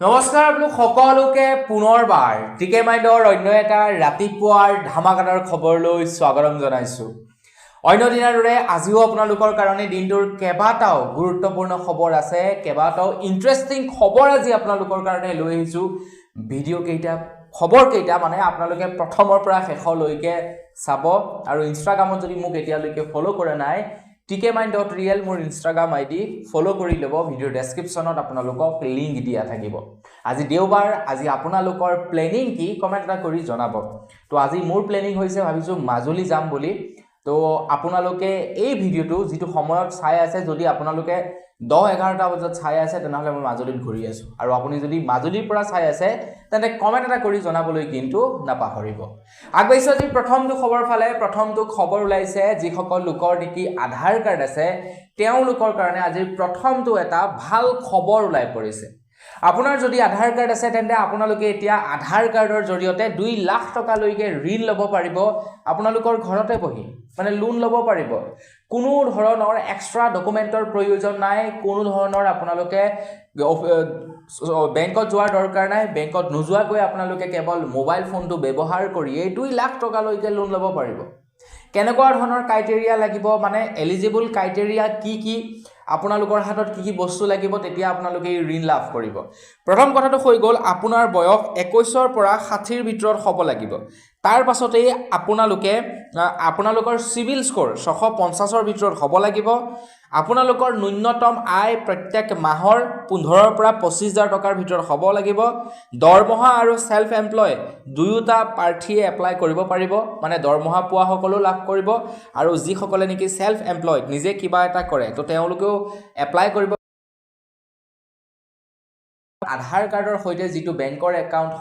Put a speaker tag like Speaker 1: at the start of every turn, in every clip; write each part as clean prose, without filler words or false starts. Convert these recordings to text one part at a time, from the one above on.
Speaker 1: নমস্কাৰ আপোনালোক সকলোকে পুনৰবাৰ টিকে মাইণ্ডৰ অন্য এটা ৰাতিপুৱাৰ ধামাকাদাৰ খবৰলৈ স্বাগতম জনাইছো। অন্য দিনৰ দৰে আজিও আপোনালোকৰ কাৰণে দিনটোৰ কেইবাটাও গুৰুত্বপূৰ্ণ খবৰ আছে, কেইবাটাও ইন্টাৰেষ্টিং খবৰ আজি আপোনালোকৰ কাৰণে লৈ আহিছো। ভিডিঅ' কেইটা খবৰ কেইটা মানে আপোনালোকে প্ৰথমৰ পৰা শেষলৈকে চাব আৰু ইনষ্টাগ্ৰামত যদি মোক এতিয়ালৈকে ফলো কৰা নাই tk9.real মোৰ ইনষ্টাগ্ৰাম আইডি ফলো কৰি ল'ব। ভিডিঅ'ৰ ডেছক্ৰিপশ্যনত আপোনালোকক লিংক দিয়া থাকিব। আজি দেওবাৰ, আজি আপোনালোকৰ প্লেনিং কি কমেণ্ট এটা কৰি জনাব। তো আজি মোৰ প্লেনিং হৈছে ভাবিছোঁ মাজুলী যাম বুলি। তো আপোনালোকে এই ভিডিঅ'টো যিটো সময়ত চাই আছে, যদি আপোনালোকে 10-11টা বজাত চাই আছে তেনেহ'লে মই মাজুলীত ঘূৰি আছোঁ, আৰু আপুনি যদি মাজুলীৰ পৰা চাই আছে তেন্তে কমেণ্ট এটা কৰি জনাবলৈ কিন্তু নাপাহৰিব। আগবাঢ়িছোঁ আজি প্ৰথমটো খবৰ ফালে। প্ৰথমটো খবৰ ওলাইছে যিসকল লোকৰ নেকি আধাৰ কাৰ্ড আছে তেওঁলোকৰ কাৰণে আজিৰ প্ৰথমটো এটা ভাল খবৰ ওলাই পৰিছে। আপোনাৰ যদি আধাৰ কাৰ্ড আছে তেন্তে আপোনালোকে এতিয়া আধাৰ কাৰ্ডৰ জৰিয়তে 2 লাখ টকালৈকে ঋণ ল'ব পাৰিব। আপোনালোকৰ ঘৰতে বহি মানে লোন ল'ব পাৰিব। কোনো ধৰণৰ এক্সট্ৰা ডকুমেণ্টৰ প্ৰয়োজন নাই, কোনো ধৰণৰ আপোনালোকে বেংকত যোৱাৰ দৰকাৰ নাই। বেংকত নোযোৱাকৈ আপোনালোকে কেৱল মোবাইল ফোনটো ব্যৱহাৰ কৰিয়েই 2 লাখ টকালৈকে লোন ল'ব পাৰিব। কেনেকুৱা ধৰণৰ ক্ৰাইটেৰিয়া লাগিব, মানে এলিজিবল ক্ৰাইটেৰিয়া কি আপোনালোকৰ হাতত কি বস্তু লাগিব তেতিয়া আপোনালোকে এই ঋণ লাভ কৰিব। প্ৰথম কথাটো হৈ গ'ল আপোনাৰ বয়স 21ৰ পৰা 60ৰ ভিতৰত হ'ব লাগিব। তাৰ পাছতেই আপোনালোকৰ চিভিল স্ক'ৰ 650ৰ ভিতৰত হ'ব লাগিব। আপোনালোকৰ ন্যূনতম আয় প্ৰত্যেক মাহৰ 15ৰ পৰা 25,000 টকাৰ ভিতৰত হ'ব লাগিব। দৰমহা আৰু সেল্ফ এমপ্লয় দুয়োটা প্ৰাৰ্থীয়ে এপ্লাই কৰিব পাৰিব, মানে দৰমহা পোৱা সকলেও লাভ কৰিব, আৰু যিসকলে নেকি সেল্ফ এমপ্লয়ড নিজে কিবা এটা কৰে তো তেওঁলোকেও এপ্লাই কৰিব। আধাৰ কাৰ্ডৰ সৈতে যিটো বেংকৰ একাউণ্ট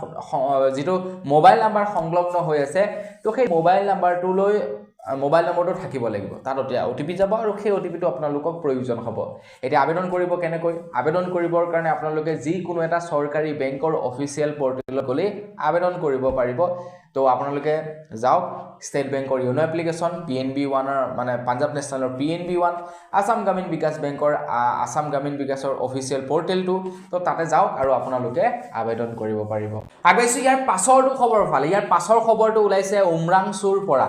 Speaker 1: যিটো মোবাইল নাম্বাৰ সংলগ্ন হৈ আছে তো সেই মোবাইল নম্বৰটো থাকিব লাগিব। তাত OTP যাব আৰু সেই OTPটো আপোনালোকক প্ৰয়োজন হ'ব। এতিয়া আবেদন কৰিব কেনেকৈ? আবেদন কৰিবৰ কাৰণে আপোনালোকে যিকোনো এটা চৰকাৰী বেংকৰ অফিচিয়েল পৰ্টেলত গ'লে আবেদন কৰিব পাৰিব। তো আপোনালোকে যাওক ষ্টেট বেংকৰ য়োনো এপ্লিকেশ্যন, PNB1 মানে পাঞ্জাৱ নেশ্যনেলৰ PNB1, আসাম গ্ৰামীণ বিকাশ বেংকৰ আসাম গ্ৰামীণ বিকাশৰ অফিচিয়েল পৰ্টেলটো, তো তাতে যাওক আৰু আপোনালোকে আবেদন কৰিব পাৰিব। আগবাঢ়িছোঁ ইয়াৰ পাছৰটো খবৰ ফালে। ইয়াৰ পাছৰ খবৰটো ওলাইছে উমৰাংচুৰ পৰা।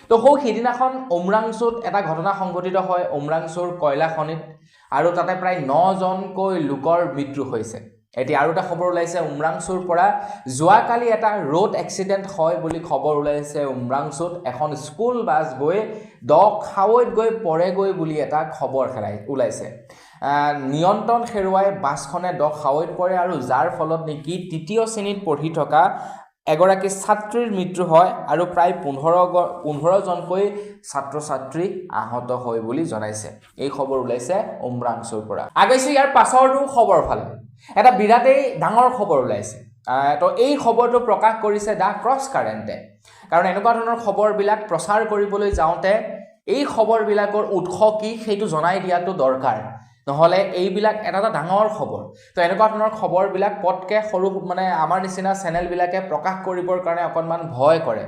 Speaker 1: তো সিদিনাখন উমৰাংচুত এটা ঘটনা সংঘটিত হয় উমৰাংচুৰ কয়লা খনিত, আৰু তাতে প্ৰায় 9জনকৈ লোকৰ মৃত্যু হৈছে। এতিয়া আৰু এটা খবৰ ওলাইছে উমৰাংচুৰ পৰা। যোৱাকালি এটা ৰোড এক্সিডেণ্ট হয় বুলি খবৰ ওলাইছে উমৰাংচুত। এখন স্কুল বাছ গৈ খাৱৈত গৈ পৰেগৈ বুলি এটা খবৰ ওলাইছে। নিয়ন্ত্ৰণ হেৰুৱাই বাছখনে খাৱৈত পৰে, আৰু যাৰ ফলত নেকি 3য় শ্ৰেণীত পঢ়ি থকা এগৰাকী ছাত্ৰীৰ মৃত্যু হয়, আৰু প্ৰায় 15জনকৈ ছাত্ৰ ছাত্ৰী আহত হয় বুলি জনাইছে। এই খবৰ ওলাইছে উমৰাংচুৰ পৰা। আগবাঢ়িছোঁ ইয়াৰ পাছৰটো খবৰ ফালে। এটা বিৰাটেই ডাঙৰ খবৰ ওলাইছে। তো এই খবৰটো প্ৰকাশ কৰিছে দ্য ক্ৰছ কাৰেণ্টে। কাৰণ এনেকুৱা ধৰণৰ খবৰবিলাক প্ৰচাৰ কৰিবলৈ যাওঁতে এই খবৰবিলাকৰ উৎস কি সেইটো জনাই দিয়াটো দৰকাৰ, নহ'লে এইবিলাক এটা ডাঙৰ খবৰ। তো এনেকুৱা ধৰণৰ খবৰবিলাক পটকৈ সৰু মানে আমাৰ নিচিনা চেনেলবিলাকে প্ৰকাশ কৰিবৰ কাৰণে অকণমান ভয় কৰে।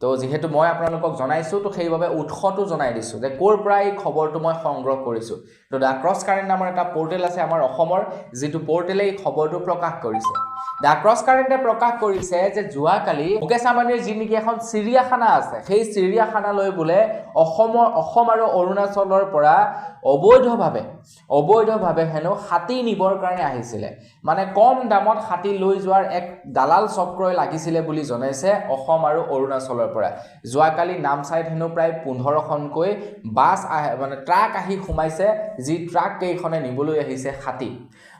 Speaker 1: তো যিহেতু মই আপোনালোকক জনাইছোঁ তো সেইবাবে উৎসটো জনাই দিছোঁ যে ক'ৰ পৰা এই খবৰটো মই সংগ্ৰহ কৰিছোঁ। তো দ্য ক্ৰছ কাৰেণ্ট নামৰ এটা পৰ্টেল আছে আমাৰ অসমৰ, যিটো পৰ্টেলে এই খবৰটো প্ৰকাশ কৰিছে। দ্য ক্ৰছ কাৰেণ্টে প্ৰকাশ কৰিছে যে যোৱাকালি মুকেশ আম্বানীৰ যি নেকি এখন চিৰিয়াখানা আছে, সেই চিৰিয়াখানালৈ বোলে অসম আৰু অৰুণাচলৰ পৰা অবৈধভাৱে হেনো হাতী নিবৰ কাৰণে আহিছিলে। মানে কম দামত হাতী লৈ যোৱাৰ এক দালাল চক্ৰই লাগিছিলে বুলি জনাইছে অসম আৰু অৰুণাচলৰ পৰা। যোৱাকালি নামচাইত হেনো প্ৰায় 15খনকৈ বাছ মানে ট্ৰাক আহি সোমাইছে, যি ট্ৰাক কেইখনে নিবলৈ আহিছে হাতী,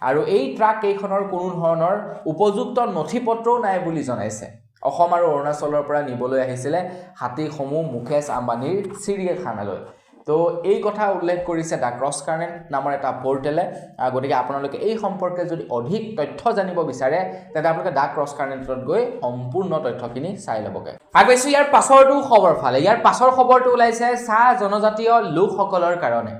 Speaker 1: আৰু এই ট্ৰাক কেইখনৰ কোনো ধৰণৰ উপযুক্ত নথি পত্ৰও নাই বুলি জনাইছে। অসম আৰু অৰুণাচলৰ পৰা নিবলৈ আহিছিলে হাতীসমূহ মুকেশ আম্বানীৰ চিৰিয়াখানালৈ। তো এই কথা উল্লেখ কৰিছে দ্য ক্ৰছ কাৰেণ্ট নামৰ এটা পৰ্টেলে। গতিকে আপোনালোকে এই সম্পৰ্কে যদি অধিক তথ্য জানিব বিচাৰে তেন্তে আপোনালোকে দ্য ক্ৰছ কাৰেণ্টত গৈ সম্পূৰ্ণ তথ্যখিনি চাই ল'বগৈ। আগবাঢ়িছোঁ ইয়াৰ পাছৰটো খবৰ ফালে। ইয়াৰ পাছৰ খবৰটো ওলাইছে চাহ জনজাতীয় লোকসকলৰ কাৰণে।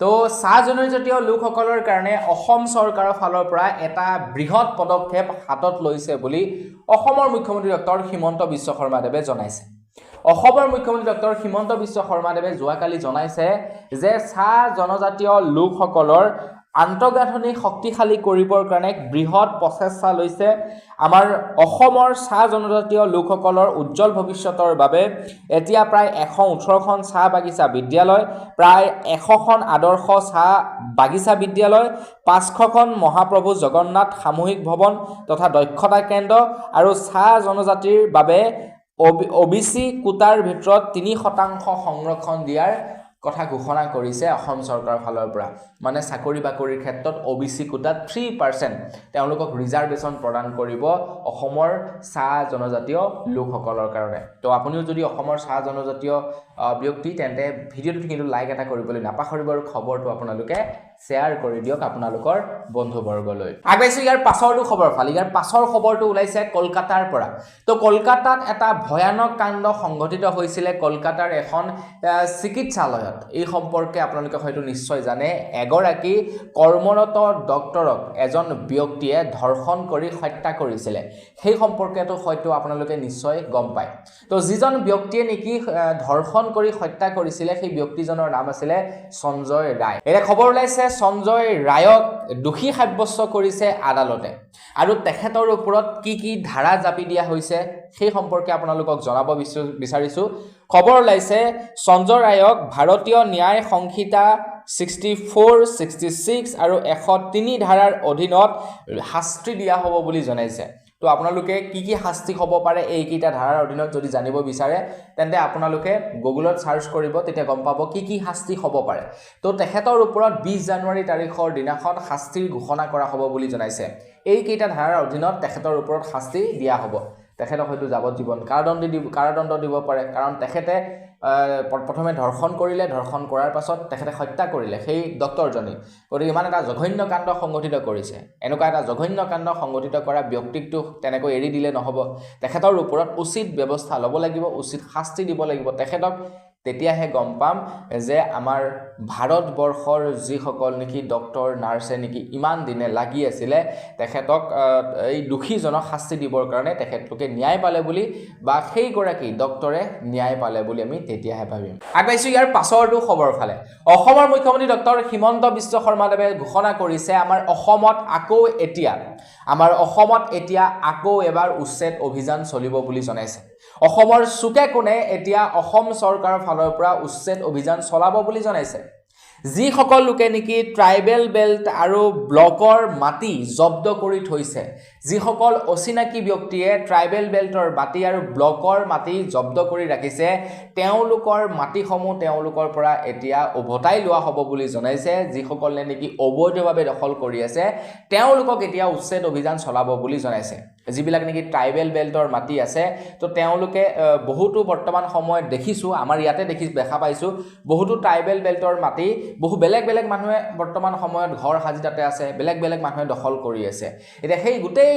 Speaker 1: তো চাহ জনজাতীয় লোকসকলৰ কাৰণে অসম চৰকাৰৰ ফালৰ পৰা এটা বৃহৎ পদক্ষেপ হাতত লৈছে বুলি অসমৰ মুখ্যমন্ত্ৰী ডক্টৰ হিমন্ত বিশ্ব শৰ্মাদেৱে জনাইছে। অসমৰ মুখ্যমন্ত্ৰী ডক্টৰ হিমন্ত বিশ্ব শৰ্মাদেৱে যোৱাকালি জনাইছে যে চাহ জনজাতীয় লোকসকলৰ আন্তঃগাঁথনি শক্তিশালী কৰিবৰ কাৰণে বৃহৎ প্ৰচেষ্টা লৈছে আমাৰ অসমৰ চাহ জনজাতীয় লোকসকলৰ উজ্জ্বল ভৱিষ্যতৰ বাবে এতিয়া প্ৰায় 118খন চাহ বাগিচা বিদ্যালয় প্ৰায় 100খন আদৰ্শ চাহ বাগিচা বিদ্যালয় 500খন মহাপ্ৰভু জগন্নাথ সামূহিক ভৱন তথা দক্ষতা কেন্দ্ৰ আৰু চাহ জনজাতিৰ বাবে OBC কোটাৰ ভিতৰত 3% সংৰক্ষণ দিয়াৰ কথা ঘোষণা কৰিছে অসম চৰকাৰৰ ফালৰ পৰা মানে চাকৰি বাকৰিৰ ক্ষেত্ৰত OBC কোটাত 3% তেওঁলোকক ৰিজাৰ্ভেশ্যন প্ৰদান কৰিব অসমৰ চাহ জনজাতীয় লোকসকলৰ কাৰণে তো আপুনিও যদি অসমৰ চাহ জনজাতীয় ব্যক্তি তেন্তে ভিডিঅ'টো কিন্তু লাইক এটা কৰিবলৈ নাপাহৰিব আৰু খবৰটো আপোনালোকে শ্বেয়াৰ কৰি দিয়ক আপোনালোকৰ বন্ধুবৰ্গলৈ আগবাইছো ইয়াৰ পাছৰটো খবৰ ফালি ইয়াৰ পাছৰ খবৰটো ওলাইছে কলকাতাৰ পৰা তো কলকাতাত এটা ভয়ানক কাণ্ড সংঘটিত হৈছিল কলকাতাৰ এখন চিকিৎসালয়ত এই সম্পৰ্কে আপোনালোকে হয়তো নিশ্চয় জানে এগৰাকী কৰ্মৰত ডক্টৰক এজন ব্যক্তিয়ে ধৰ্ষণ কৰি হত্যা কৰিছিল সেই সম্পৰ্কেটো হয়তো আপোনালোকে নিশ্চয় গম পায় তো যিজন ব্যক্তিয়ে নেকি ধৰ্ষণ কৰি হত্যা কৰিছিল সেই ব্যক্তিজনৰ নাম আছিল সঞ্জয় ৰায় এনে খবৰ ওলাইছে সঞ্জয় ৰায়ক দোষী সাব্যস্ত কৰিছে আদালতে আৰু তেখেতৰ ওপৰত কি ধাৰা জাপি দিয়া হৈছে সেই সম্পৰ্কে আপোনালোকক জনাব বিচাৰিছো খবৰ ওলাইছে সঞ্জয় ৰায়ক ভাৰতীয় ন্যায় সংহিতা 64, 66 আৰু 103 ধাৰাৰ অধীনত শাস্তি দিয়া হ'ব বুলি জনাইছে তো আপোনালোকে কি শাস্তি হ'ব পাৰে এই কিটা ধাৰাৰ অধীনত যদি জানিব বিচাৰে তেন্তে আপোনালোকে গুগলত সাৰ্চ কৰিব তেতিয়া গম পাব কি শাস্তি হ'ব পাৰে তো তেখেতৰ ওপৰত 20 জানুৱাৰী তাৰিখৰ দিনাখন শাস্তিৰ ঘোষণা কৰা হ'ব বুলি জনাইছে এই কিটা ধাৰাৰ অধীনত তেখেতৰ ওপৰত শাস্তি দিয়া হ'ব তেখেতক হয়তো যাৱজ্জীৱন কাৰাদণ্ড দিব পাৰে কাৰণ তেখেতে প্ৰথমে ধৰ্ষণ কৰিলে ধৰ্ষণ কৰাৰ পাছত তেখেতে হত্যা কৰিলে সেই ডক্টৰজনী গতিকে ইমান এটা জঘন্য কাণ্ড সংঘটিত কৰিছে এনেকুৱা এটা জঘন্য কাণ্ড সংঘটিত কৰা ব্যক্তিকটো তেনেকৈ এৰি দিলে নহব তেখেতৰ ওপৰত উচিত ব্যৱস্থা ল'ব লাগিব উচিত শাস্তি দিব লাগিব তেখেতক তেতিয়াহে গম পাম যে আমাৰ ভাৰতবৰ্ষৰ যিসকল নেকি ডক্টৰ নাৰ্ছে নেকি ইমান দিনে লাগি আছিল তেখেতক এই দোষীজনক শাস্তি দিবৰ কাৰণে তেখেতলোকে ন্যায় পালে বুলি বা সেই গৰাকী ডক্টৰে ন্যায় পালে বুলি আমি তেতিয়াহে ভাবিম আগবাইছো ইয়াৰ পাছৰটো খবৰ ফালে অসমৰ মুখ্যমন্ত্ৰী ডক্টৰ হিমন্ত বিশ্ব শৰ্মাদেৱে ঘোষণা কৰিছে আমাৰ অসমত আকৌ এবাৰ উচ্ছেদ অভিযান চলিব বুলি জনাইছে অসমৰ চুকে কোণে এতিয়া অসম চৰকাৰৰ ফালৰ পৰা উচ্ছেদ অভিযান চলাব বুলি জনাইছে যিসকল লোকে নেকি ট্ৰাইবেল বেল্ট আৰু ব্লকৰ মাটি জব্দ কৰি থৈছে যিসকল অচিনাকি ব্যক্তিয়ে ট্ৰাইবেল বেল্টৰ মাটি আৰু ব্লকৰ মাটি জব্দ কৰি ৰাখিছে তেওঁলোকৰ মাটিসমূহ তেওঁলোকৰ পৰা এতিয়া উভতাই লোৱা হ'ব বুলি জনাইছে যিসকলে নেকি অবৈধভাৱে দখল কৰি আছে তেওঁলোকক এতিয়া উচ্ছেদ অভিযান চলাব বুলি জনাইছে যিবিলাক নেকি ট্ৰাইবেল বেল্টৰ মাটি আছে তো তেওঁলোকে বহুতো বৰ্তমান সময়ত দেখিছো আমাৰ ইয়াতে দেখা পাইছো বহুতো ট্ৰাইবেল বেল্টৰ মাটি বহু বেলেগ মানুহে বৰ্তমান সময়ত ঘৰ সাজি তাতে আছে বেলেগ মানুহে দখল কৰি আছে এতিয়া সেই গোটেই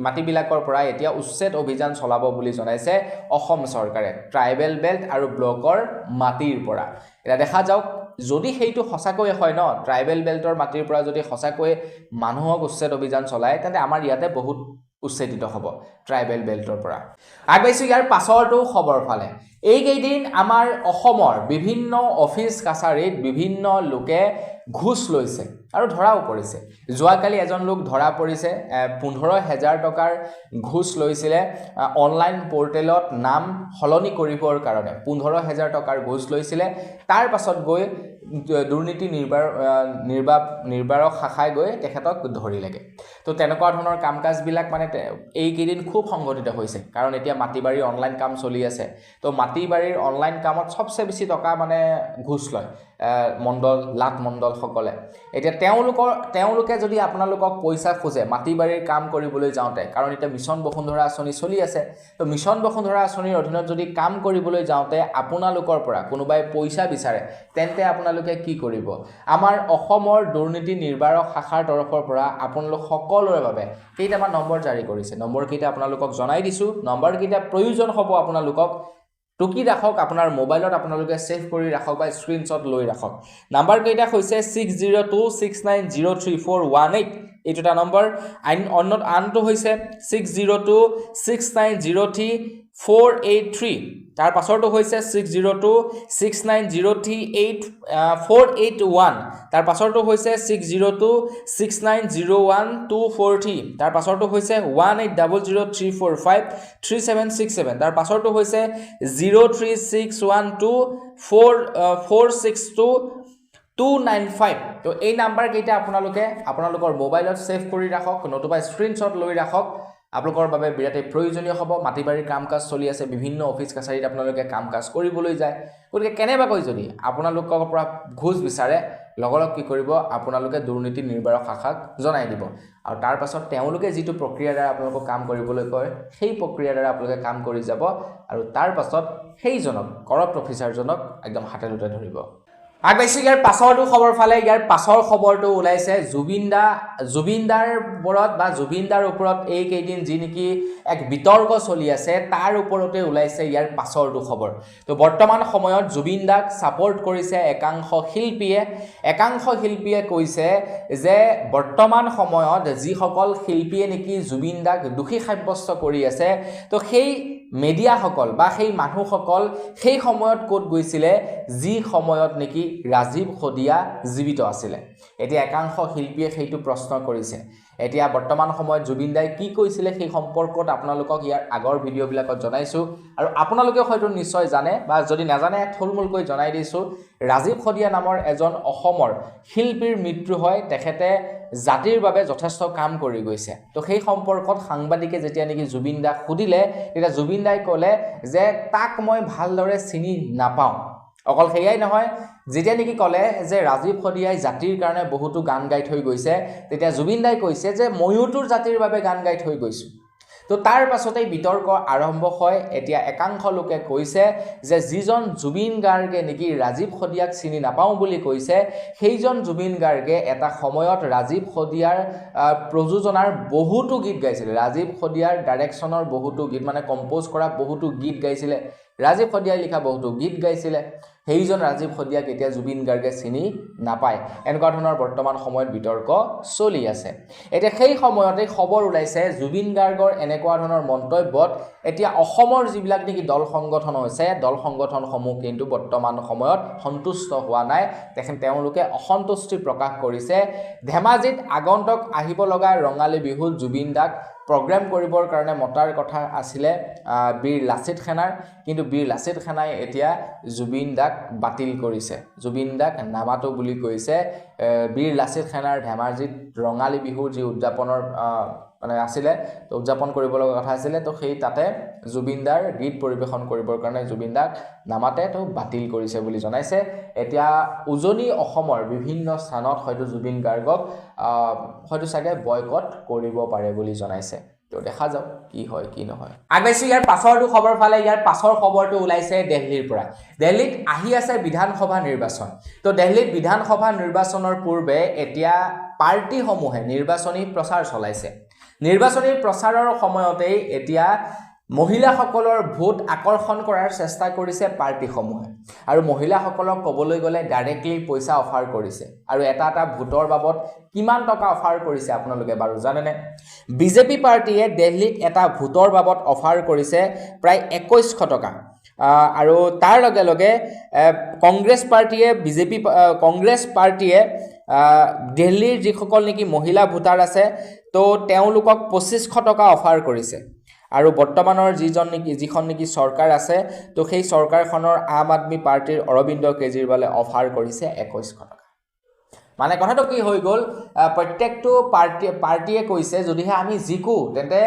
Speaker 1: মাটিবিলাকৰ পৰা এতিয়া উচ্ছেদ অভিযান চলাব বুলি জনাইছে অসম চৰকাৰে ট্ৰাইবেল বেল্ট আৰু ব্লকৰ মাটিৰ পৰা এটা দেখা যাওক যদি হেইটো সঁচাকৈ হয় ন ট্ৰাইবেল বেল্টৰ মাটিৰ পৰা যদি সঁচাকৈ মানুহক উচ্ছেদ অভিযান চলায় তেন্তে আমাৰ ইয়াতে বহুত উচ্ছেদিত হ'ব ট্ৰাইবেল বেল্টৰ পৰা আগবাইছো ইয়াৰ পাছৰটো খবৰ ফালে এই কেইদিন আমাৰ অসমৰ বিভিন্ন অফিচ কাছাৰীত বিভিন্ন লোকে ঘুষ লৈছে আৰু ধৰাও পৰিছে যোৱাকালি এজন লোক ধৰা পৰিছে 15000 টকাৰ ঘুষ লৈছিলে অনলাইন পৰ্টেলত নাম হলনি কৰিবৰ কাৰণে 15000 টকাৰ ঘুষ লৈছিলে তাৰ পাছত গৈ দুৰ্নীতি নিৰ্বাৰক শাখাই গৈ তেখেতক ধৰিলেগে তো তেনেকুৱা ধৰণৰ কামকাজ বিলাক মানে এই কেইদিন খুব সংঘটিত হৈছে কাৰণ এতিয়া মাটিবাৰীৰ অনলাইন কাম চলি আছে তো মাটিবাৰীৰ অনলাইন কামত সবচে বেছি টকা মানে ঘুষ লয় লাট মণ্ডল সকলে এতিয়া তেওঁলোকে যদি আপোনালোকক পইচা খোজে মাটিবাৰীৰ কাম কৰিবলৈ যাওঁতে কাৰণ এটা মিছন বসুন্ধৰা আঁচনি চলি আছে তো মিছন বসুন্ধৰা আঁচনিৰ অধীনত যদি কাম কৰিবলৈ যাওঁতে আপোনালোকৰ পৰা কোনোবাই পইচা বিচাৰে তেন্তে আপোনালোকে কি কৰিব আমাৰ অসমৰ দুৰ্নীতি নিৰ্বাৰক শাখাৰ তৰফৰ পৰা আপোনালোক সকলোৰে বাবে কেইটামান নম্বৰ জাৰি কৰিছে নম্বৰ কেইটা আপোনালোকক জনাই দিছো নম্বৰ কেইটা প্ৰয়োজন হ'ব আপোনালোকক টুকি ৰাখক আপোনাৰ মোবাইলত আপোনালোকে সেভ কৰি ৰাখক বা স্ক্ৰিনশ্বট লৈ ৰাখক নম্বৰ কেইটা হৈছে 6026903418 এইটা নম্বৰ আনটো হৈছে 6026903483 তাৰ পাছৰটো হৈছে 6026903841 তাৰ পাছৰটো হৈছে 6026901243 তাৰ পাছৰটো হৈছে 180034537767 তাৰ পাছৰটো হৈছে 03612462295 তো এই নাম্বাৰ কেইটা আপোনালোকৰ মোবাইলত সেভ কৰি ৰাখক নতুবা স্ক্ৰিনশ্বট লৈ ৰাখক আপোনালোকৰ বাবে বিৰাটেই প্ৰয়োজনীয় হ'ব মাটিবাৰীৰ কাম কাজ চলি আছে বিভিন্ন অফিচ কাছাৰীত আপোনালোকে কাম কাজ কৰিবলৈ যায় গতিকে কেনেবাকৈ যদি আপোনালোকৰ পৰা ঘুষ বিচাৰে লগলগ কি কৰিব আপোনালোকে দুৰ্নীতি নিৰ্বাৰক শাখাক জনাই দিব আৰু তাৰ পাছত তেওঁলোকে যেটো প্ৰক্ৰিয়াৰ দ্বাৰা আপোনালোকক কাম কৰিবলৈ কয় সেই প্ৰক্ৰিয়াৰ দ্বাৰা আপোনালোকে কাম কৰি যাব আৰু তাৰ পাছত সেইজনক কৰাপ্ট অফিচাৰজনক একদম হাতে লুতে ধৰিব আগবাইছি ইয়াৰ পাছৰটো খবৰ ফালে ইয়াৰ পাছৰ খবৰটো ওলাইছে জুবিনদাৰ ওপৰত এই কেইদিন যি নেকি এক বিতৰ্ক চলি আছে তাৰ ওপৰতে ওলাইছে ইয়াৰ পাছৰটো খবৰ তো বৰ্তমান সময়ত জুবিনদাক সাপোৰ্ট কৰিছে একাংশ শিল্পীয়ে কৈছে যে বৰ্তমান সময়ত যিসকল শিল্পীয়ে নেকি জুবিনদাক দোষী সাব্যস্ত কৰি আছে তো সেই মিডিয়াসকল বা সেই মানুহসকল সেই সময়ত ক'ত গৈছিলে যি সময়ত নেকি ৰাজীৱ খদিয়া জীৱিত আছিল এতিয়া একাংশ শিল্পীয়ে সেইটো প্ৰশ্ন কৰিছে এতিয়া বৰ্তমান সময়ত জুবিনদাই কি কৈছিলে সেই সম্পৰ্কত আপোনালোকক ইয়াৰ আগৰ ভিডিঅ'বিলাকত জনাইছো আৰু আপোনালোকে হয়তো নিশ্চয় জানে বা যদি নাজানে থুলমূলকৈ জনাই দিছো ৰাজীৱ খদিয়া নামৰ এজন অসমৰ শিল্পীৰ মৃত্যু হয় তেখেতে জাতিৰ বাবে যথেষ্ট কাম কৰি গৈছে তো সেই সম্পৰ্কত সাংবাদিকে যেতিয়া নেকি জুবিনদাক সুধিলে তেতিয়া জুবিনদাই ক'লে যে তাক মই ভালদৰে চিনি নাপাওঁ অকল সেইয়াই নহয় যেতিয়া নেকি ক'লে যে ৰাজীৱ খদিয়াই জাতিৰ কাৰণে বহুতো গান গাই থৈ গৈছে তেতিয়া জুবিনদাই কৈছে যে ময়ুৰটোৰ জাতিৰ বাবে গান গাই থৈ গৈছো তো তাৰ পাছতেই বিতৰ্ক আৰম্ভ হয় এতিয়া একাংশ লোকে কৈছে যে যিজন জুবিন গাৰ্গে নেকি ৰাজীৱ খদিয়াক চিনি নাপাওঁ বুলি কৈছে সেইজন জুবিন গাৰ্গে এটা সময়ত ৰাজীৱ খদিয়াৰ প্ৰযোজনাৰ বহুতো গীত গাইছিল ৰাজীৱ খদিয়াৰ ডাইৰেকশ্যনৰ বহুতো গীত মানে কম্পোজ কৰা বহুতো গীত গাইছিলে ৰাজীৱ খদিয়াই লিখা বহুতো গীত গাইছিলে সেইজন ৰাজীৱ খদিয়াক এতিয়া জুবিন গাৰ্গে চিনি নাপায় এনেকুৱা ধৰণৰ বৰ্তমান সময়ত বিতৰ্ক চলি আছে এতিয়া সেই সময়তে খবৰ ওলাইছে জুবিন গাৰ্গৰ এনেকুৱা ধৰণৰ মন্তব্যত এতিয়া অসমৰ যিবিলাক নেকি দল সংগঠন হৈছে দল সংগঠনসমূহ কিন্তু বৰ্তমান সময়ত সন্তুষ্ট হোৱা নাই তেওঁলোকে অসন্তুষ্টি প্ৰকাশ কৰিছে ধেমাজিত আগন্তুক আহিব লগা ৰঙালী বিহুত জুবিন দাক প্ৰগ্ৰাম কৰিবৰ কাৰণে মতাৰ কথা আছিল বীৰ লাচিত সেনাৰ কিন্তু বীৰ লাচিত সেনাই এতিয়া জুবিন দাক বাতিল কৰিছে জুবিন দাক নামাতো বুলি কৈছে বীৰ লাচিত সেনাৰ ধেমাজিত ৰঙালী বিহুৰ যি উদযাপনৰ মানে আছিল তো উদযাপন কৰিব লগা কথা আছিল তো সেই তাতে জুবিনদাৰ গীত পৰিবেশন কৰিবৰ কাৰণে জুবিনদাক নামাতে তো বাতিল কৰিছে বুলি জনাইছে এতিয়া উজনি অসমৰ বিভিন্ন স্থানত হয়তো জুবিন গাৰ্গক হয়তো চাগে বয়কট কৰিব পাৰে বুলি জনাইছে তো দেখা যাওক কি হয় কি নহয় আগবাইছি ইয়াৰ পাছৰটো খবৰ ফালে ইয়াৰ পাছৰ খবৰটো ওলাইছে দিল্লীৰ পৰা দিল্লীত আহি আছে বিধানসভা নিৰ্বাচন তো দিল্লীত বিধানসভা নিৰ্বাচনৰ পূৰ্বে এতিয়া পাৰ্টিসমূহে নিৰ্বাচনী প্ৰচাৰ চলাইছে নিৰ্বাচনী প্ৰচাৰৰ সময়তেই এতিয়া মহিলাসকলৰ ভোট আকৰ্ষণ কৰাৰ চেষ্টা কৰিছে পাৰ্টিসমূহে আৰু মহিলাসকলক ক'বলৈ গ'লে ডাইৰেক্টলি পইচা অফাৰ কৰিছে আৰু এটা ভোটৰ বাবদ কিমান টকা অফাৰ কৰিছে আপোনালোকে বাৰু জানেনে বিজেপি পাৰ্টিয়ে দিল্লীত এটা ভোটৰ বাবদ অফাৰ কৰিছে প্ৰায় 2100 টকা আৰু তাৰ লগে লগে কংগ্ৰেছ পাৰ্টিয়ে দিল্লীৰ যিসকল নেকি মহিলা ভোটাৰ আছে তো তেওঁলোকক 2500 টকা অফাৰ কৰিছে আৰু বৰ্তমানৰ যিখন নেকি চৰকাৰ আছে তো সেই চৰকাৰখনৰ আম আদমি পাৰ্টিৰ অৰবিন্দ কেজৰিৱালে অফাৰ কৰিছে 2100 টকা মানে কথাটো কি হৈ গ'ল প্ৰত্যেকটো পাৰ্টিয়ে কৈছে যদিহে আমি জিকো তেন্তে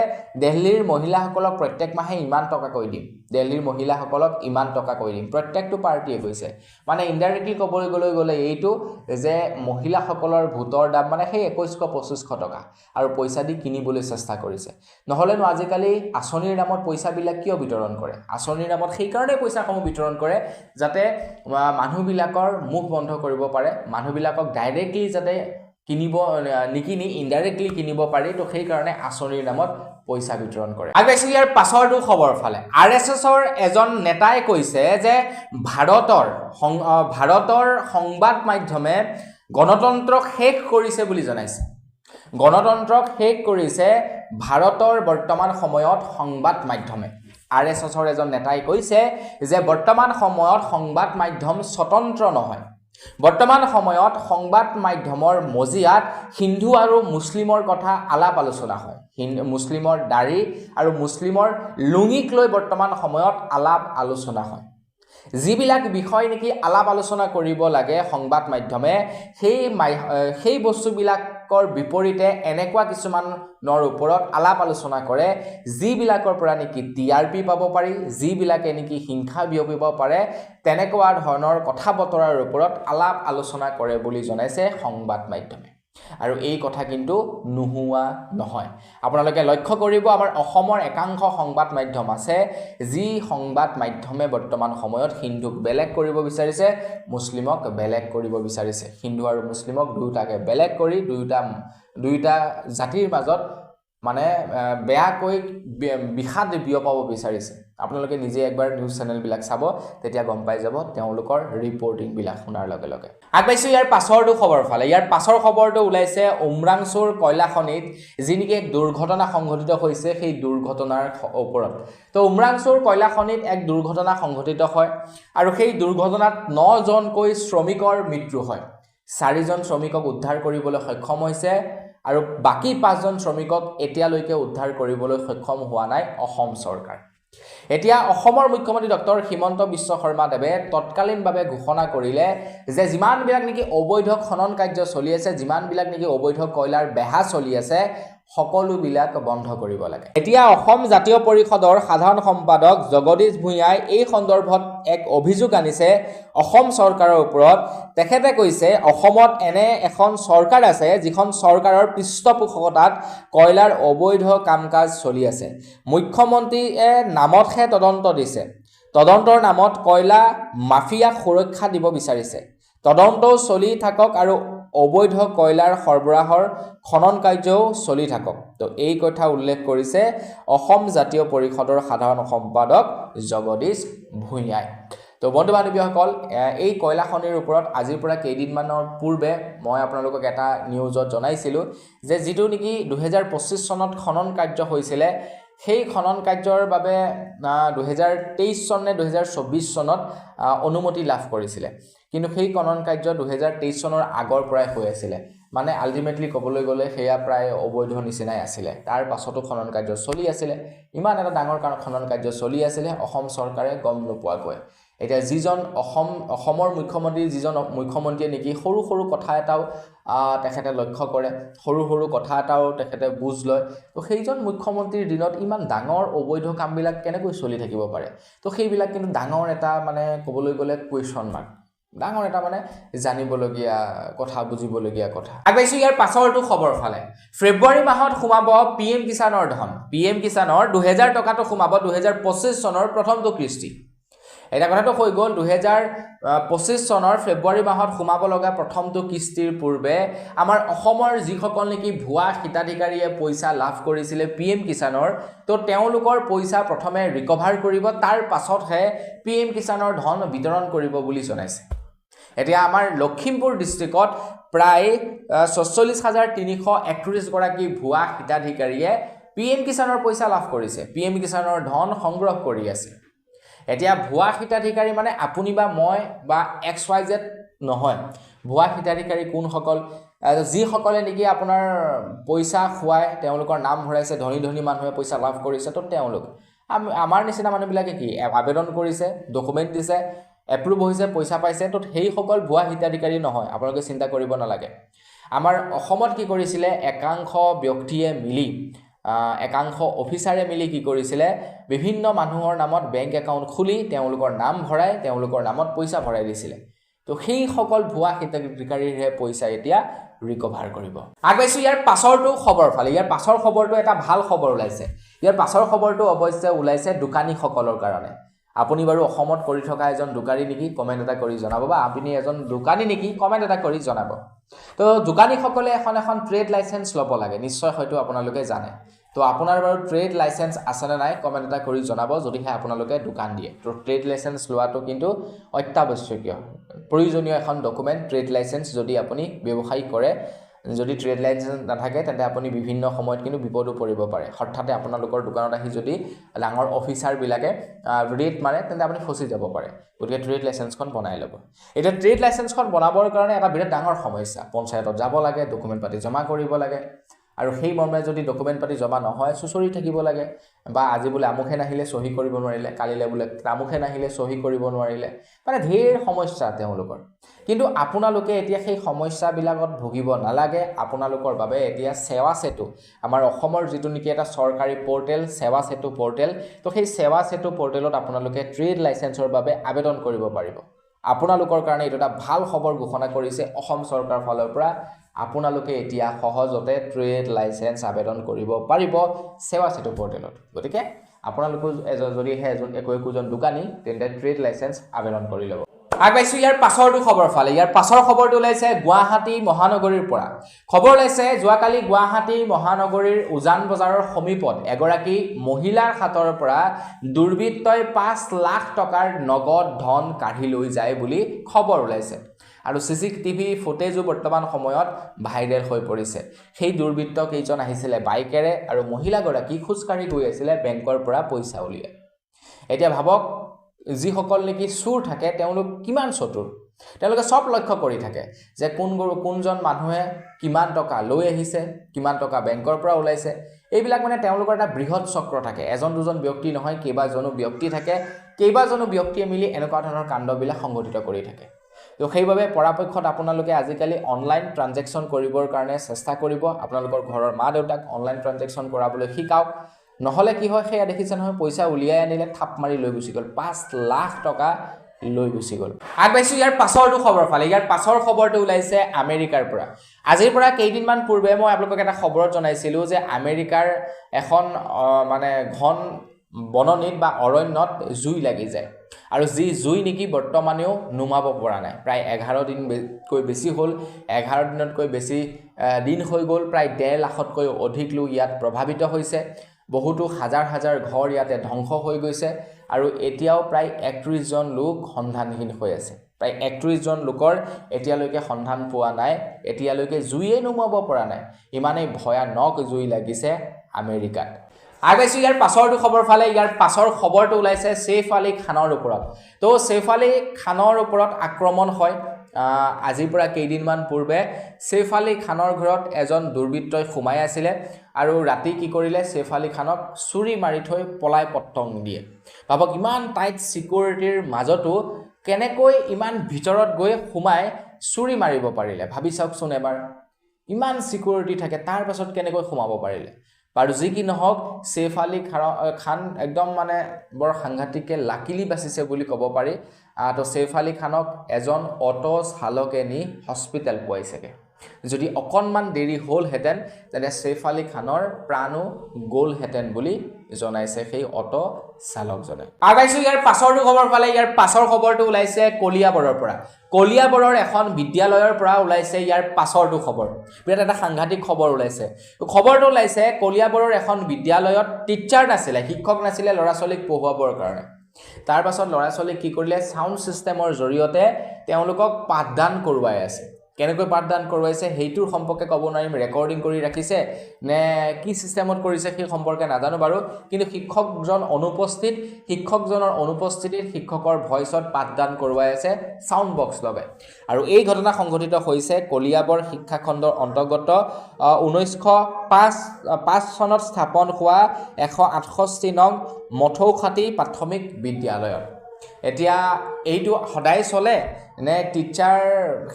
Speaker 1: দিল্লীৰ মহিলাসকলক প্ৰত্যেক মাহে ইমান টকা কৈ দিম দিল্লীৰ মহিলাসকলক ইমান টকা কৈ দিম প্ৰত্যেকটো পাৰ্টিয়ে কৈছে মানে ইনডাইৰেক্টলি ক'বলৈ গ'লে এইটো যে মহিলাসকলৰ ভোটৰ দাম মানে সেই 2100-2500 টকা আৰু পইচা দি কিনিবলৈ চেষ্টা কৰিছে নহ'লেনো আজিকালি আঁচনিৰ নামত পইচাবিলাক কিয় বিতৰণ কৰে আঁচনিৰ নামত সেইকাৰণে পইচাসমূহ বিতৰণ কৰে যাতে মানুহবিলাকৰ মুখ বন্ধ কৰিব পাৰে মানুহবিলাকক ডাইৰেক্টলি যাতে কিনিব নিকিনি ইনডাইৰেক্টলি কিনিব পাৰি তো সেই কাৰণে আঁচনিৰ নামত পইচা বিতৰণ কৰে আগবাইছি ইয়াৰ পাছৰটো খবৰ ফালে আৰএছএছৰ এজন নেতাই কৈছে যে ভাৰতৰ সংবাদ মাধ্যমে গণতন্ত্ৰক শেষ কৰিছে বুলি জনাইছে গণতন্ত্ৰক শেষ কৰিছে ভাৰতৰ বৰ্তমান সময়ত সংবাদ মাধ্যমে RSSৰ এজন নেতাই কৈছে যে বৰ্তমান সময়ত সংবাদ মাধ্যম স্বতন্ত্ৰ নহয়। বৰ্তমান সময়ত সংবাদ মাধ্যমৰ মজিয়াত হিন্দু আৰু মুছলিমৰ কথা আলাপ আলোচনা হয়। মুছলিমৰ দাড়ি আৰু মুছলিমৰ লুঙিক লৈ বৰ্তমান সময়ত আলাপ আলোচনা হয়। যিবিলাক বিষয় নেকি আলাপ আলোচনা কৰিব লাগে সংবাদ মাধ্যমে সেই বস্তুবিলাকৰ বিপৰীতে এনেকুৱা কিছুমানৰ ওপৰত আলাপ আলোচনা কৰে যিবিলাকৰ পৰা নেকি TRP পাব পাৰি, যিবিলাকে নেকি হিংসা বিয়পিব পাৰে, তেনেকুৱা ধৰণৰ কথা বতৰাৰ ওপৰত আলাপ আলোচনা কৰে বুলি জনাইছে সংবাদ মাধ্যমে। আৰু এই কথা কিন্তু নোহোৱা নহয়। আপোনালোকে লক্ষ্য কৰিব আমাৰ অসমৰ একাংশ সংবাদ মাধ্যম আছে যি সংবাদ মাধ্যমে বৰ্তমান সময়ত হিন্দুক বেলেগ কৰিব বিচাৰিছে, মুছলিমক বেলেগ কৰিব বিচাৰিছে। হিন্দু আৰু মুছলিমক দুয়োটাকে বেলেগ কৰি দুয়োটা জাতিৰ মাজত মানে বেয়াকৈ বিষাদ বিয়পাব বিচাৰিছে। আপোনালোকে নিজে একবাৰ নিউজ চেনেলবিলাক চাব, তেতিয়া গম পাই যাব তেওঁলোকৰ ৰিপৰ্টিংবিলাক শুনাৰ লগে লগে। আগবাইছোঁ ইয়াৰ পাছৰটো খবৰ ফালে। ইয়াৰ পাছৰ খবৰটো ওলাইছে উমৰাংচুৰ কয়লা খনিত যি নেকি এক দুৰ্ঘটনা সংঘটিত হৈছে সেই দুৰ্ঘটনাৰ ওপৰত। তো উমৰাংচুৰ কয়লা খনিত এক দুৰ্ঘটনা সংঘটিত হয় আৰু সেই দুৰ্ঘটনাত 9জনকৈ শ্ৰমিকৰ মৃত্যু হয়। 4জন শ্ৰমিকক উদ্ধাৰ কৰিবলৈ সক্ষম হৈছে আৰু বাকী 5জন শ্ৰমিকক এতিয়ালৈকে উদ্ধাৰ কৰিবলৈ সক্ষম হোৱা নাই অসম চৰকাৰ। এতিয়া অসমৰ মুখ্যমন্ত্ৰী ডক্টৰ হিমন্ত বিশ্ব শৰ্মা দেৱে তৎকালীনভাৱে ঘোষণা কৰিলে যে যিমানবিলাক নেকি অবৈধ খনন কাৰ্য চলি আছে, যিমানবিলাক নেকি অবৈধ কয়লাৰ বেহা চলি আছে, সকলোবিলাক বন্ধ কৰিব লাগে। এতিয়া অসম জাতীয় পৰিষদৰ সাধাৰণ সম্পাদক জগদীশ ভূঞাই এই সন্দৰ্ভত এক অভিযোগ আনিছে অসম চৰকাৰৰ ওপৰত। তেখেতে কৈছে অসমত এনে এখন চৰকাৰ আছে যিখন চৰকাৰৰ পৃষ্ঠপোষকতাত কয়লাৰ অবৈধ কাম কাজ চলি আছে। মুখ্যমন্ত্ৰীয়ে নামতহে তদন্ত দিছে, তদন্তৰ নামত কয়লা মাফিয়াক সুৰক্ষা দিব বিচাৰিছে। তদন্তও চলি থাকক আৰু অবৈধ কয়লাৰ সৰবৰাহৰ খনন কাৰ্যও চলি থাকক। তো এই কথা উল্লেখ কৰিছে অসম জাতীয় পৰিষদৰ সাধাৰণ সম্পাদক জগদীশ ভূঞাই। তো বন্ধু বান্ধৱীসকল, এই কয়লা খনিৰ ওপৰত আজিৰ পৰা কেইদিনমানৰ পূৰ্বে মই আপোনালোকক এটা নিউজত জনাইছিলোঁ যে যিটো নেকি 2025 চনত খনন কাৰ্য হৈছিলে, সেই খনন কাৰ্যৰ বাবে 2023 চন নে 2024 চনত অনুমতি লাভ কৰিছিলে। কিন্তু সেই খনন কাৰ্য 2023 চনৰ আগৰ পৰাই হৈ আছিলে। মানে আল্টিমেটলি ক'বলৈ গ'লে সেয়া প্ৰায় অবৈধ নিচিনাই আছিলে। তাৰ পাছতো খনন কাৰ্য চলি আছিলে। ইমান এটা ডাঙৰ খনন কাৰ্য চলি আছিলে, অসম চৰকাৰে গম নোপোৱাকৈ। এতিয়া অসমৰ মুখ্যমন্ত্ৰীয়ে নেকি সৰু সৰু কথা এটাও তেখেতে লক্ষ্য কৰে, সৰু সৰু কথা এটাও তেখেতে বুজ লয়। তো সেইজন মুখ্যমন্ত্ৰীৰ দিনত ইমান ডাঙৰ অবৈধ কামবিলাক কেনেকৈ চলি থাকিব পাৰে? তো সেইবিলাক কিন্তু ডাঙৰ এটা মানে ক'বলৈ গ'লে কুৱেশ্যন মাৰ্ক, ডাঙৰ এটা মানে জানিবলগীয়া কথা, বুজিবলগীয়া কথা। আগবাইছোঁ ইয়াৰ পাছৰটো খবৰ ফালে। ফেব্ৰুৱাৰী মাহত সোমাব PM কিষাণৰ ধন। PM কিষাণৰ 2000 টকাটো সোমাব 2025 চনৰ প্ৰথমটো কিস্তি। এটা কথাটো হৈ গ'ল 2025 চনৰ ফেব্ৰুৱাৰী মাহত সোমাব লগা প্ৰথমটো কিস্তিৰ পূৰ্বে আমাৰ অসমৰ যিসকল নেকি ভুৱা হিতাধিকাৰীয়ে পইচা লাভ কৰিছিলে PM কিষাণৰ, তো তেওঁলোকৰ পইচা প্ৰথমে ৰিকভাৰ কৰিব, তাৰ পাছতহে PM কিষাণৰ ধন বিতৰণ কৰিব বুলি জনাইছে। এতিয়া আমাৰ লখিমপুৰ ডিষ্ট্ৰিক্টত প্ৰায় 44,331 গৰাকী ভুৱা হিতাধিকাৰীয়ে PM কিষাণৰ পইচা লাভ কৰিছে, PM কিষাণৰ ধন সংগ্ৰহ কৰি আছে। এতিয়া ভুৱা হিতাধিকাৰী মানে আপুনি বা মই বা XYZ নহয়। ভুৱা হিতাধিকাৰী কোনসকল? যিসকলে নেকি আপোনাৰ পইচা খুৱাই তেওঁলোকৰ নাম ভৰাইছে, ধনী ধনী মানুহে পইচা লাভ কৰিছে। তো তেওঁলোক আমাৰ নিচিনা মানুহবিলাকে কি আবেদন কৰিছে, ডকুমেণ্ট দিছে, এপ্ৰুভ হৈছে, পইচা পাইছে। তো সেইসকল ভুৱা হিতাধিকাৰী নহয়, আপোনালোকে চিন্তা কৰিব নালাগে। আমাৰ অসমত কি কৰিছিলে, একাংশ ব্যক্তিয়ে মিলি, একাংশ অফিচাৰে মিলি কি কৰিছিলে, বিভিন্ন মানুহৰ নামত বেংক একাউণ্ট খুলি তেওঁলোকৰ নাম ভৰাই তেওঁলোকৰ নামত পইচা ভৰাই দিছিলে। তো সেইসকল ভুৱা হিতাধিকাৰীৰহে পইচা এতিয়া ৰিকভাৰ কৰিব। আগবাইছোঁ ইয়াৰ পাছৰটো খবৰ ফালে। ইয়াৰ পাছৰ খবৰটো এটা ভাল খবৰ ওলাইছে। ইয়াৰ পাছৰ খবৰটো অৱশ্যে ওলাইছে দোকানীসকলৰ কাৰণে। আপুনি বাৰু অসমত কৰি থকা এজন দোকানী নেকি? কমেণ্ট এটা কৰি জনাব, বা আপুনি এজন দোকানী নেকি? কমেণ্ট এটা কৰি জনাব। তো দোকানীসকলে এখন ট্ৰেড লাইচেন্স ল'ব লাগে, নিশ্চয় হয়তো আপোনালোকে জানে। তো আপোনাৰ বাৰু ট্ৰেড লাইচেন্স আছেনে নাই কমেণ্ট এটা কৰি জনাব, যদিহে আপোনালোকে দোকান দিয়ে। তো ট্ৰেড লাইচেন্স লোৱাটো কিন্তু অত্যাৱশ্যকীয়, প্ৰয়োজনীয় এখন ডকুমেণ্ট ট্ৰেড লাইচেন্স যদি আপুনি ব্যৱসায় কৰে। যদি ট্ৰেড লাইসেন্স নাথাকে তেন্তে আপুনি বিভিন্ন সময়ত কিন্তু বিপদো পৰিব পাৰে হঠাতে আপোনালোকৰ দোকানত আহি যদি ডাঙৰ অফিচাৰবিলাকে ৰেট মাৰে তেন্তে আপুনি ফচি যাব পাৰে গতিকে ট্ৰেড লাইসেন্সখন বনাই ল'ব এতিয়া ট্ৰেড লাইসেন্সখন বনাবৰ কাৰণে এটা বিৰাট ডাঙৰ সমস্যা পঞ্চায়তত যাব লাগে ডকুমেণ্ট পাতি জমা কৰিব লাগে আৰু সেই মৰ্মে যদি ডকুমেণ্ট পাতি জমা নহয় চুচৰি থাকিব লাগে বা আজি বোলে আমুখে নাহিলে সহি কৰিব নোৱাৰিলে কালিলে বোলে তামুখে নাহিলে সহি কৰিব নোৱাৰিলে মানে ঢেৰ সমস্যা তেওঁলোকৰ কিন্তু আপোনালোকে এতিয়া সেই সমস্যাবিলাকত ভুগিব নালাগে আপোনালোকৰ বাবে এতিয়া সেৱা সেতু আমাৰ অসমৰ যিটো নেকি এটা চৰকাৰী পৰ্টেল সেৱা সেতু পৰ্টেল তো সেই সেৱা সেতু পৰ্টেলত আপোনালোকে ট্ৰেড লাইসেন্সৰ বাবে আবেদন কৰিব পাৰিব আপোনালোকৰ কাৰণে এটা ভাল খবৰ ঘোষণা কৰিছে অসম চৰকাৰৰ ফালৰ পৰা আপোনালোকে এতিয়া সহজতে ট্ৰেড লাইসেন্স আবেদন কৰিব পাৰিব সেৱা সেতু পৰ্টেলত গতিকে আপোনালোকে যদি একোজন দোকানী তেন্তে ট্ৰেড লাইসেন্স আবেদন কৰি ল'ব আগবাইছো ইয়াৰ পাছৰটো খবৰ ফালে ইয়াৰ পাছৰ খবৰটো ওলাইছে গুৱাহাটী মহানগৰীৰ পৰা খবৰ ওলাইছে যোৱাকালি গুৱাহাটী মহানগৰীৰ উজান বজাৰৰ সমীপত এগৰাকী মহিলাৰ হাতৰ পৰা দুৰ্বৃত্তই 5 লাখ টকাৰ নগদ ধন কাঢ়ি লৈ যায় বুলি খবৰ ওলাইছে আৰু সিসিটিভি ফুটেজো বৰ্তমান সময়ত ভাইৰেল হৈ পৰিছে সেই দুৰ্বৃত্ত কেইজন আহিছিলে বাইকেৰে আৰু মহিলাগৰাকী খুচকাৰি গৈ আছিল বেংকৰ পৰা পইচা উলিয়াই এতিয়া ভাবক যিসকল নেকি চুৰ থাকে তেওঁলোক কিমান চতুৰ তেওঁলোকে সব লক্ষ্য কৰি থাকে যে কোনজন মানুহে কিমান টকা লৈ আহিছে কিমান টকা বেংকৰ পৰা ওলাইছে এইবিলাক মানে তেওঁলোকৰ এটা বৃহৎ চক্ৰ থাকে এজন দুজন ব্যক্তি নহয় কেইবাজনো ব্যক্তি থাকে কেইবাজনো ব্যক্তিয়ে মিলি এনেকুৱা ধৰণৰ কাণ্ডবিলাক সংগঠিত কৰি থাকে তো সেইভাবে পৰাপক্ষত আপোনালোকে আজিকালি অনলাইন ট্ৰানজেকচন কৰিবৰ কাৰণে চেষ্টা কৰিব আপোনালোকৰ ঘৰৰ মা দেউতাক অনলাইন ট্ৰানজেকচন কৰাবলৈ শিকাওক নহলে কি হয় সেয়া দেখিছে নহয় পইচা উলিয়াই আনিলে থাপ মাৰি লৈ গুচি গল 5 লাখ টকা লৈ গুচি গল আগবাইছো ইয়াৰ পাছৰটো খবৰ ফালে ইয়াৰ পাছৰ খবৰটো ওলাইছে আমেৰিকাৰ পৰা আজিৰ পৰা কেইদিনমান পূৰ্বে মই আপোনালোকক এটা খবৰত জনাইছিলো যে আমেৰিকাৰ এখন মানে ঘন বননিত বা অৰণ্যত জুই লাগি যায় আৰু যি জুই নেকি বৰ্তমানেও নুমাব পৰা নাই প্ৰায় 11 দিনকৈ বেছি হ'ল 11 দিনতকৈ বেছি দিন হৈ গ'ল প্ৰায় 1.5 লাখতকৈ অধিক লোক ইয়াত প্ৰভাৱিত হৈছে বহুতো হাজাৰ হাজাৰ ঘৰ ইয়াতে ধ্বংস হৈ গৈছে আৰু এতিয়াও প্ৰায় 31 জন লোক সন্ধানহীন হৈ আছে প্ৰায় 31 জন লোকৰ এতিয়ালৈকে সন্ধান পোৱা নাই এতিয়ালৈকে জুইয়ে নুমাব পৰা নাই ইমানেই ভয়ানক জুই লাগিছে আমেৰিকাত আগবাইছো ইয়াৰ পাছৰটো খবৰ ফালে ইয়াৰ পাছৰ খবৰটো ওলাইছে সৈফ আলী খানৰ ওপৰত তো সৈফ আলী খানৰ ওপৰত আক্ৰমণ হয় আজিৰ পৰা কেইদিনমান পূৰ্বে সৈফ আলী খানৰ ঘৰত এজন দুৰ্বৃত্তই সোমাই আছিল আৰু ৰাতি কি কৰিলে সৈফ আলী খানক চুৰি মাৰি থৈ পলাই পত্তং দিয়ে ভাবক ইমান টাইট সিকিউৰিটিৰ মাজতো কেনেকৈ ইমান ভিতৰত গৈ সোমাই চুৰি মাৰিব পাৰিলে ভাবি চাওকচোন এবাৰ ইমান সিকিউৰিটি থাকে তাৰ পাছত কেনেকৈ সোমাব পাৰিলে বাৰু যি কি নহওক সৈফ আলী খান একদম মানে বৰ সাংঘাতিককে লাকিলি বাচিছে বুলি ক'ব পাৰি তো সৈফ আলী খানক এজন অটো চালকে নি হস্পিটেল পোৱাইছেগে যদি অকণমান দেৰি হ'লহেঁতেন তেনে সৈফ আলী খানৰ প্ৰাণো গ'লহেঁতেন বুলি জনাইছে সেই অটো চালকজনে আগবাইছো ইয়াৰ পাছৰটো খবৰ ফালে ইয়াৰ পাছৰ খবৰটো ওলাইছে কলিয়াবৰৰ পৰা কলিয়াবৰৰ এখন বিদ্যালয়ৰ পৰা ওলাইছে ইয়াৰ পাছৰটো খবৰ বিৰাট এটা সাংঘাতিক খবৰ ওলাইছে খবৰটো ওলাইছে কলিয়াবৰৰ এখন বিদ্যালয়ত টিচাৰ নাছিলে শিক্ষক নাছিলে ল'ৰা ছোৱালীক পঢ়ুৱাবৰ কাৰণে তাৰ পাছত ল'ৰা ছোৱালীক কি কৰিলে সাউণ্ড সিস্টেমৰ জৰিয়তে তেওঁলোকক পাঠদান কৰোৱাই আছে কেনেকৈ পাঠদান কৰোৱাইছে হেইটোৰ সম্পৰ্কে ক'ব নোৱাৰিম ৰেকৰ্ডিং কৰি ৰাখিছে নে কি সিস্টেমত কৰিছে সেই সম্পৰ্কে নাজানো বাৰু কিন্তু শিক্ষকজনৰ অনুপস্থিতিত শিক্ষকৰ ভইচত পাঠদান কৰোৱাই আছে সাউণ্ড বক্স লগাই আৰু এই ঘটনা সংঘটিত হৈছে কলিয়াবৰ শিক্ষাখণ্ডৰ অন্তৰ্গত 1905 চনত স্থাপন হোৱা 168 নং মথৌখাটি প্ৰাথমিক বিদ্যালয়ত এতিয়া এইটো সদায় চলে নে টিচাৰ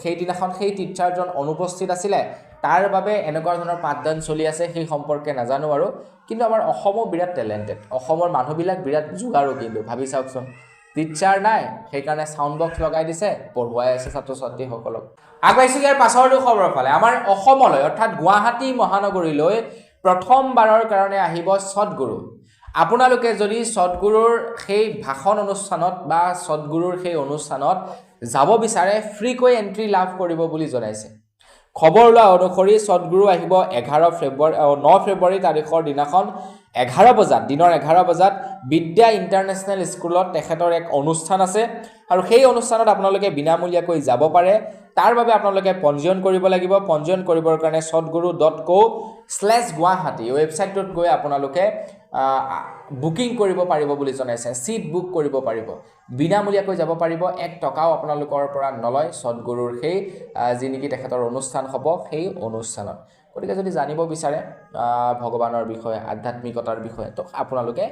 Speaker 1: সেইদিনাখন সেই টিচাৰজন অনুপস্থিত আছিলে তাৰ বাবে এনেকুৱা ধৰণৰ পাঠদান চলি আছে সেই সম্পৰ্কে নাজানো আৰু কিন্তু আমাৰ অসমো বিৰাট টেলেণ্টেড অসমৰ মানুহবিলাক বিৰাট জুগাৰু কিন্তু ভাবি চাওকচোন টিচাৰ নাই সেইকাৰণে সাউণ্ড বক্স লগাই দিছে পঢ়ুৱাই আছে ছাত্ৰ ছাত্ৰীসকলক আগবাইছো ইয়াৰ পাছৰটো খবৰ ফালে আমাৰ অসমলৈ অৰ্থাৎ গুৱাহাটী মহানগৰীলৈ প্ৰথমবাৰৰ কাৰণে আহিব সদগুৰু আপোনালোকে যদি সদগুৰুৰ সেই ভাষণ অনুষ্ঠানত বা সদগুৰুৰ সেই অনুষ্ঠানত যাব বিচাৰে ফ্ৰীকৈ এন্ট্ৰি লাভ কৰিব বুলি জনাইছে খবৰ লোৱা অনুসৰি সদগুৰু আহিব 9 ফেব্ৰুৱাৰী তাৰিখৰ দিনাখন 11 বজাত দিনৰ 11 বজাত বিদ্যা ইণ্টাৰনেশ্যনেল স্কুলত তেখেতৰ এক অনুষ্ঠান আছে আৰু সেই অনুষ্ঠানত আপোনালোকে বিনামূলীয়াকৈ যাব পাৰে তাৰ বাবে আপোনালোকে পঞ্জীয়ন কৰিব লাগিব পঞ্জীয়ন কৰিবৰ কাৰণে sotguru.co/guwahati ৱেবছাইটটোত গৈ আপোনালোকে বুকিং কৰিব পাৰিব বুলি জনাইছে সিট বুক কৰিব পাৰিব বিনামূলীয়াকৈ যাব পাৰিব 1 টকাও আপোনালোকৰ পৰা নলয় সদগুৰুৰ সেই যি নেকি তেখেতৰ অনুষ্ঠান হ'ব সেই অনুষ্ঠানত গতিকে যদি জানিব বিচাৰে ভগৱানৰ বিষয়ে আধ্যাত্মিকতাৰ বিষয়ে তো আপোনালোকে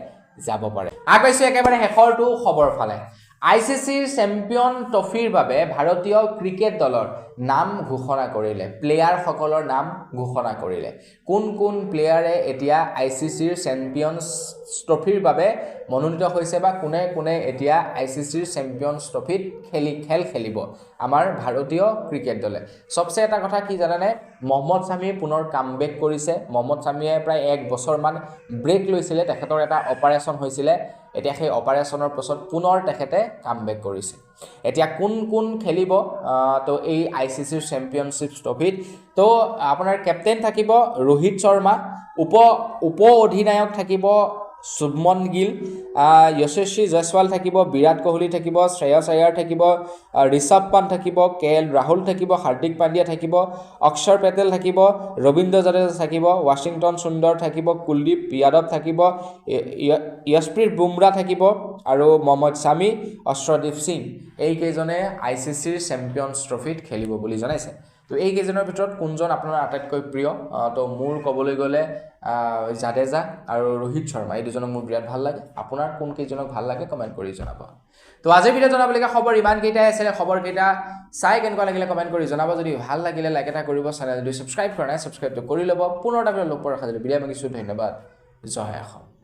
Speaker 1: যাব পাৰে আগৈছে একেবাৰে শেষৰটো খবৰ ফালে আইসিসিৰ চেম্পিয়ন ট্ৰফিৰ বাবে ভাৰতীয় ক্ৰিকেট দলৰ নাম ঘোষণা কৰিলে প্লেয়াৰ সকলৰ নাম ঘোষণা কৰিলে কোন কোন প্লেয়াৰে এতিয়া আইসিসিৰ চেম্পিয়নছ ট্ৰফিৰ বাবে মনোনীত হৈছে বা কোনে কোনে এতিয়া আইসিসিৰ চেম্পিয়নছ ট্ৰফিত খেল খেলিব আমাৰ ভাৰতীয় ক্ৰিকেট দলে সবচে এটা কথা কি জানানে মহম্মদ শামী পুনৰ কামবেক কৰিছে মহম্মদ শামীয়ে প্ৰায় 1 বছৰ মান ব্ৰেক লৈছিলে তেখেতৰ এটা অপাৰেচন হৈছিলে এতিয়া সেই অপাৰেচনৰ পাছত পুনৰ তেখেতে কামবেক কৰিছে এতিয়া কোন কোন খেলিব তো এই আইসিসিৰ চেম্পিয়নশিপ ট্ৰফিত তো আপোনাৰ কেপ্টেইন থাকিব ৰোহিত শৰ্মা উপ অধিনায়ক থাকিব শুভমন গিল যশস্বী জয়সৱাল থাকিব বিৰাট কোহলি থাকিব শ্ৰেয়স আয়াৰ থাকিব ঋষভ পান্ত থাকিব কেএল ৰাহুল থাকিব হাৰ্দিক পাণ্ডিয়া থাকিব অক্ষৰ পেটেল থাকিব ৰবীন্দ্ৰ জাদেজা থাকিব ৱাশ্বিংটন সুন্দৰ থাকিব কুলদীপ যাদৱ থাকিব যশপ্ৰীত বুমৰা থাকিব আৰু মহম্মদ শামী অশ্ৰদীপ সিং এই কেইজনে আইসিসিৰ চেম্পিয়নছ ট্ৰফিত খেলিব বুলি জনাইছে তো এই কেইজনৰ ভিতৰত কোনজন আপোনাৰ আটাইতকৈ প্ৰিয় তো মোৰ ক'বলৈ গ'লে জাদেজা আৰু ৰোহিত শৰ্মা এই দুজনক মোৰ বিৰাট ভাল লাগে আপোনাৰ কোন কেইজনক ভাল লাগে কমেন্ট কৰি জনাব তো আজিৰ ভিডিঅ' জনাবলগীয়া খবৰ ইমান কেইটাই আছিল খবৰ কেইটা চাই কেনেকুৱা লাগিলে কমেন্ট কৰি জনাব যদি ভাল লাগিলে লাইক এটা কৰিব চেনেলটো সাবস্ক্ৰাইব কৰা নাই সাবস্ক্ৰাইবটো কৰি ল'ব পুনৰ এটা লগ পোৱাৰ আশা কৰিলো বিদায় মাগিছোঁ ধন্যবাদ জয় অসম